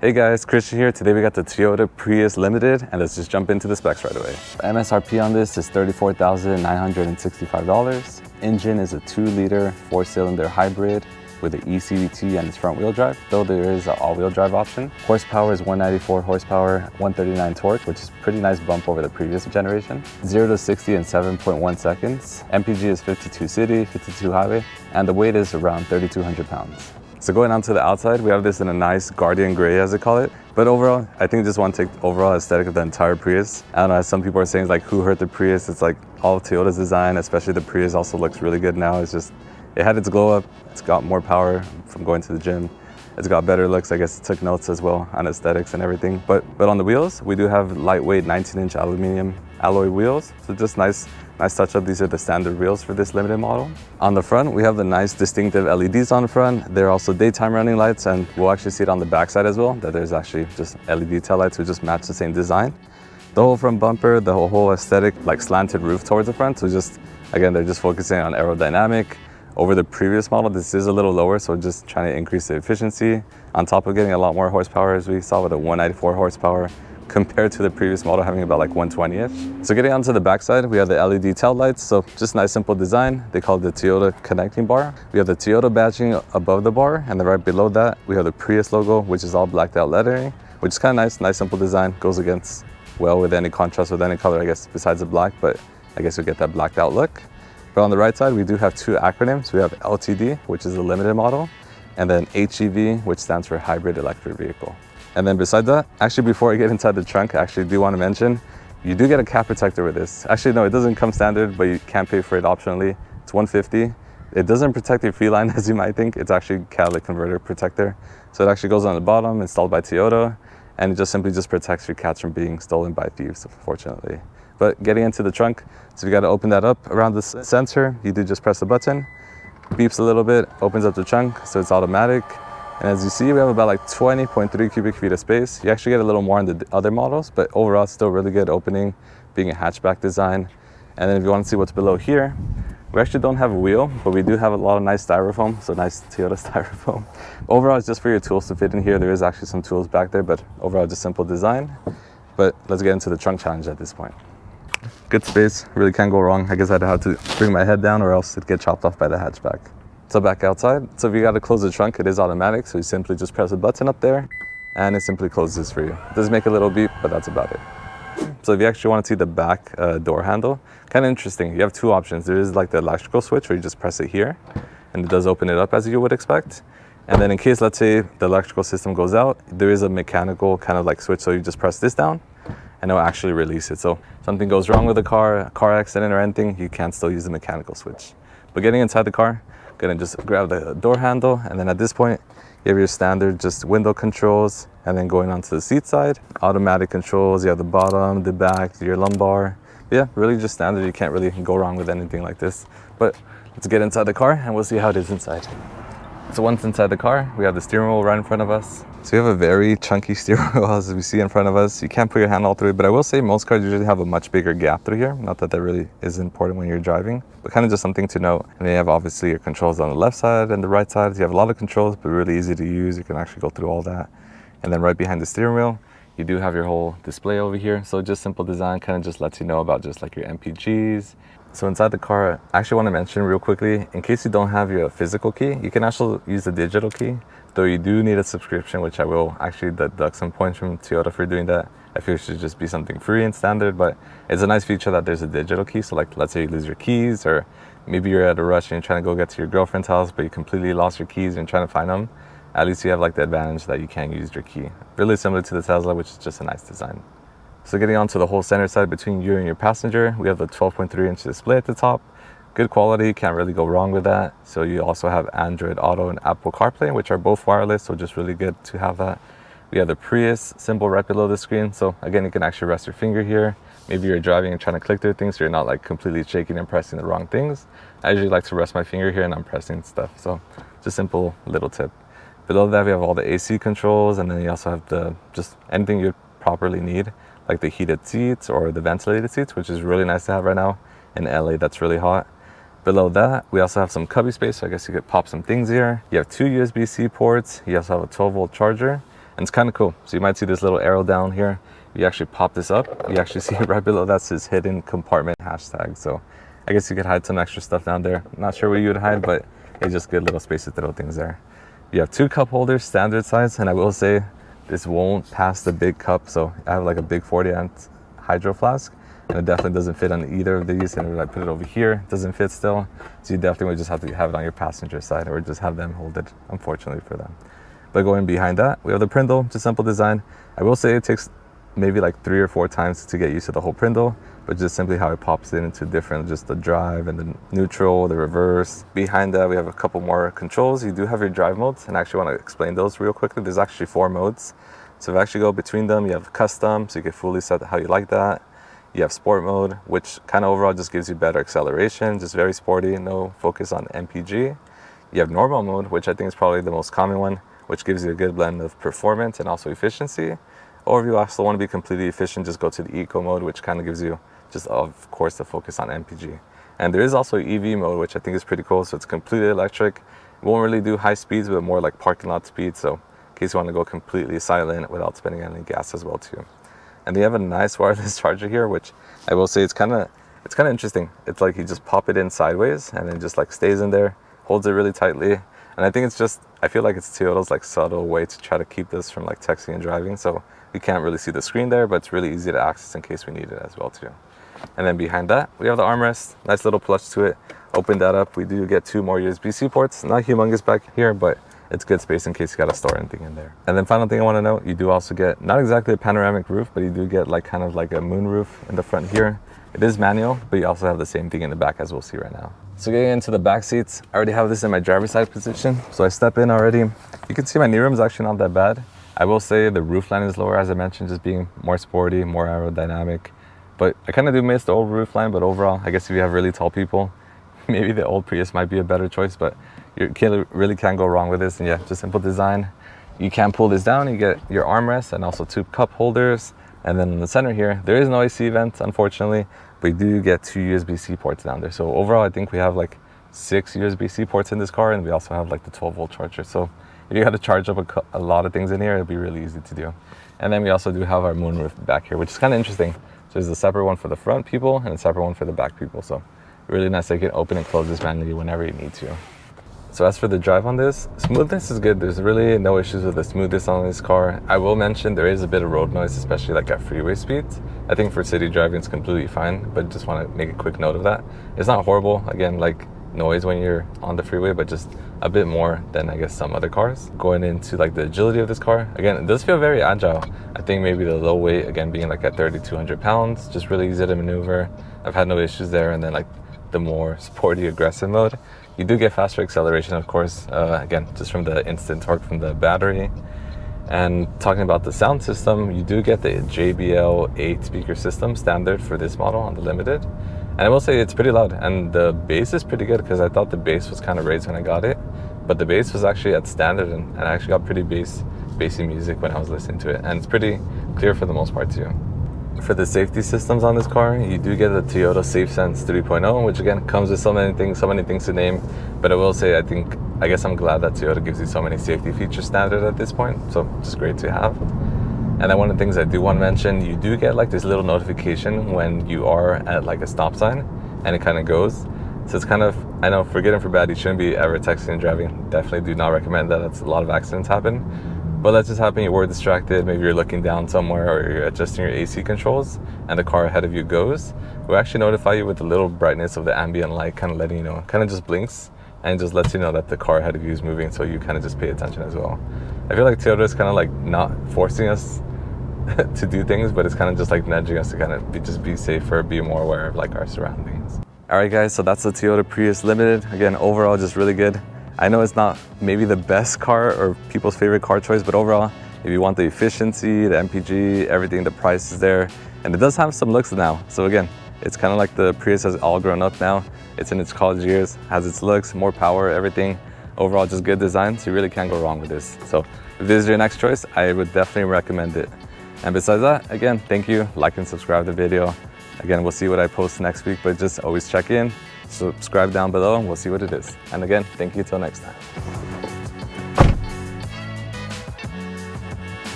Hey guys, Christian here. Today we got the Toyota Prius Limited and let's just jump into the specs right away. MSRP on this is $34,965. Engine is a 2-liter 4-cylinder hybrid with an ECVT and its front wheel drive, though there is an all-wheel drive option. Horsepower is 194 horsepower, 139 torque, which is a pretty nice bump over the previous generation. 0 to 60 in 7.1 seconds. MPG is 52 city, 52 highway, and the weight is around 3,200 pounds. So going on to the outside, we have this in a nice Guardian gray, as they call it. But overall, I think just want to take the overall aesthetic of the entire Prius. I don't know, as some people are saying, like, who hurt the Prius? It's like all of Toyota's design, especially the Prius, also looks really good now. It's just, it had its glow up. It's got more power from going to the gym. It's got better looks. I guess it took notes as well on aesthetics and everything. But on the wheels, we do have lightweight 19-inch aluminum alloy wheels. So just nice touch up. These are the standard wheels for this limited model. On the front, we have the nice distinctive LEDs on the front. They're also daytime running lights, and we'll actually see it on the back side as well, that there's actually just LED tail lights who just match the same design. The whole front bumper, the whole aesthetic, like slanted roof towards the front. So just, again, they're just focusing on aerodynamic. Over the previous model, this is a little lower, so just trying to increase the efficiency on top of getting a lot more horsepower, as we saw with a 194 horsepower compared to the previous model having about like 120-ish. So getting onto the backside, we have the LED tail lights, so just nice simple design. They call it the Toyota connecting bar. We have the Toyota badging above the bar, and then right below that, we have the Prius logo, which is all blacked out lettering, which is kind of nice simple design. Goes against well with any contrast with any color, I guess, besides the black, but I guess you'll get that blacked out look. But on the right side, we do have two acronyms. We have LTD, which is the limited model, and then HEV, which stands for hybrid electric vehicle. And then beside that, actually before I get inside the trunk, I actually do want to mention, you do get a cap protector with this. Actually, no, it doesn't come standard, but you can pay for it optionally. It's $150. It doesn't protect your feline as you might think. It's actually catalytic converter protector. So it actually goes on the bottom, installed by Toyota, and it just simply protects your cats from being stolen by thieves, unfortunately. But getting into the trunk, so you got to open that up around the sensor. You do just press the button, beeps a little bit, opens up the trunk, so it's automatic. And as you see, we have about like 20.3 cubic feet of space. You actually get a little more in the other models, but overall it's still really good opening, being a hatchback design. And then if you want to see what's below here, we actually don't have a wheel, but we do have a lot of nice styrofoam, so nice Toyota styrofoam. Overall, it's just for your tools to fit in here. There is actually some tools back there, but overall just simple design. But let's get into the trunk challenge at this point. Good space, really can't go wrong. I guess I'd have to bring my head down or else it'd get chopped off by the hatchback. So back outside, so if you gotta close the trunk, it is automatic. So you simply just press a button up there and it simply closes for you. It does make a little beep, but that's about it. So if you actually want to see the back door handle, kind of interesting. You have two options. There is like the electrical switch where you just press it here and it does open it up as you would expect. And then in case, let's say the electrical system goes out, there is a mechanical kind of like switch. So you just press this down and it'll actually release it. So if something goes wrong with the car, a car accident or anything, you can still use the mechanical switch. But getting inside the car, gonna just grab the door handle, and then at this point, you have your standard just window controls, and then going onto the seat side, automatic controls, you have the bottom, the back, your lumbar. But yeah, really just standard. You can't really go wrong with anything like this. But let's get inside the car and we'll see how it is inside. So once inside the car, we have the steering wheel right in front of us. So you have a very chunky steering wheel as we see in front of us. You can't put your hand all through it, but I will say most cars usually have a much bigger gap through here. Not that that really is important when you're driving, but kind of just something to note. And then you have obviously your controls on the left side and the right side. You have a lot of controls, but really easy to use. You can actually go through all that. And then right behind the steering wheel, you do have your whole display over here. So just simple design, kind of just lets you know about just like your MPGs. So inside the car, I actually want to mention real quickly, in case you don't have your physical key, you can actually use the digital key, though you do need a subscription, which I will actually deduct some points from Toyota for doing that. I feel it should just be something free and standard, but it's a nice feature that there's a digital key. So like, let's say you lose your keys, or maybe you're at a rush and you're trying to go get to your girlfriend's house, but you completely lost your keys and you're trying to find them. At least you have like the advantage that you can use your key. Really similar to the Tesla, which is just a nice design. So getting onto the whole center side between you and your passenger, we have the 12.3-inch display at the top. Good quality, can't really go wrong with that. So you also have Android Auto and Apple CarPlay, which are both wireless, so just really good to have that. We have the Prius symbol right below the screen. So again, you can actually rest your finger here. Maybe you're driving and trying to click through things, so you're not like completely shaking and pressing the wrong things. I usually like to rest my finger here and I'm pressing stuff. So just simple little tip. Below that, we have all the AC controls, and then you also have the just anything you properly need, like the heated seats or the ventilated seats, which is really nice to have right now in LA. That's really hot. Below that, we also have some cubby space, so I guess you could pop some things here. You have two USB-C ports. You also have a 12-volt charger. And it's kind of cool. So you might see this little arrow down here. You actually pop this up, you actually see right below that says hidden compartment hashtag. So I guess you could hide some extra stuff down there. I'm not sure what you would hide, but it's just good little space to throw things there. You have 2 cup holders, standard size, and I will say this won't pass the big cup. So I have like a big 40-ounce hydro flask, and it definitely doesn't fit on either of these. And if I put it over here, it doesn't fit still. So you definitely would just have to have it on your passenger side, or just have them hold it, unfortunately for them. But going behind that, we have the Prindle, just simple design. I will say it takes maybe like 3 or 4 times to get used to the whole Prindle, but just simply how it pops it into different, just the drive and the neutral, the reverse. Behind that, we have a couple more controls. You do have your drive modes, and I actually want to explain those real quickly. There's actually 4 modes. So if I actually go between them, you have custom, so you can fully set how you like that. You have sport mode, which kind of overall just gives you better acceleration, just very sporty, no focus on MPG. You have normal mode, which I think is probably the most common one, which gives you a good blend of performance and also efficiency. Or if you also want to be completely efficient, just go to the eco mode, which kind of gives you just, of course, the focus on MPG. And there is also EV mode, which I think is pretty cool. So it's completely electric. It won't really do high speeds, but more like parking lot speed. So in case you want to go completely silent without spending any gas as well too. And they have a nice wireless charger here, which I will say it's kind of interesting. It's like you just pop it in sideways and it just like stays in there, holds it really tightly. And I think it's just, I feel like it's Toyota's like subtle way to try to keep this from like texting and driving. So you can't really see the screen there, but it's really easy to access in case we need it as well too. And then behind that, we have the armrest, nice little plush to it. Open that up, we do get 2 more USB-C ports. Not humongous back here, but it's good space in case you gotta store anything in there. And then final thing I wanna note, you do also get, not exactly a panoramic roof, but you do get like kind of like a moon roof in the front here. It is manual, but you also have the same thing in the back as we'll see right now. So getting into the back seats, I already have this in my driver's side position. So I step in already. You can see my knee room is actually not that bad. I will say the roof line is lower, as I mentioned, just being more sporty, more aerodynamic. But I kind of do miss the old roof line, but overall, I guess if you have really tall people, maybe the old Prius might be a better choice, but you really can't go wrong with this. And yeah, just simple design. You can pull this down, you get your armrest and also 2 cup holders. And then in the center here, there is no AC vent, unfortunately, but you do get 2 USB-C ports down there. So overall, I think we have like 6 USB-C ports in this car, and we also have like the 12-volt charger. So if you got to charge up a lot of things in here, it'll be really easy to do. And then we also do have our moonroof back here, which is kind of interesting. So there's a separate one for the front people and a separate one for the back people. So really nice that you can open and close this manually whenever you need to. So as for the drive on this, smoothness is good. There's really no issues with the smoothness on this car. I will mention there is a bit of road noise, especially like at freeway speeds. I think for city driving it's completely fine, but just want to make a quick note of that. It's not horrible, again, like noise when you're on the freeway, but just a bit more than I guess some other cars. Going into like the agility of this car, again, it does feel very agile. I think maybe the low weight, again, being like at 3,200 pounds, just really easy to maneuver. I've had no issues there. And then like the more sporty aggressive mode, you do get faster acceleration, of course, again, just from the instant torque from the battery. And talking about the sound system, you do get the JBL 8 speaker system standard for this model on the Limited. And I will say it's pretty loud, and the bass is pretty good, because I thought the bass was kind of raised when I got it, but the bass was actually at standard, and I actually got pretty bassy music when I was listening to it, and it's pretty clear for the most part too. For the safety systems on this car, you do get the Toyota SafeSense 3.0, which again comes with so many things to name. But I will say, I guess I'm glad that Toyota gives you so many safety features standard at this point. So just great to have. And then one of the things I do want to mention, you do get like this little notification when you are at like a stop sign, and it kind of goes. So it's kind of, I know, for good and for bad, you shouldn't be ever texting and driving. Definitely do not recommend that. That's a lot of accidents happen. But let's just happen you were distracted, maybe you're looking down somewhere, or you're adjusting your AC controls and the car ahead of you goes. We'll actually notify you with the little brightness of the ambient light, kind of letting you know, kind of just blinks and just lets you know that the car ahead of you is moving, so you kind of just pay attention as well. I feel like Toyota is kind of like not forcing us to do things, but it's kind of just like nudging us to kind of just be safer, be more aware of like our surroundings. All right guys, so that's the Toyota Prius Limited. Again, overall just really good. I know it's not maybe the best car or people's favorite car choice, but overall, if you want the efficiency, the MPG, everything, the price is there. And it does have some looks now. So again, it's kind of like the Prius has all grown up now. It's in its college years, has its looks, more power, everything. Overall, just good design, so you really can't go wrong with this. So if this is your next choice, I would definitely recommend it. And besides that, again, thank you, like and subscribe to the video. Again, we'll see what I post next week, but just always check in. Subscribe down below and we'll see what it is. And again, thank you till next time.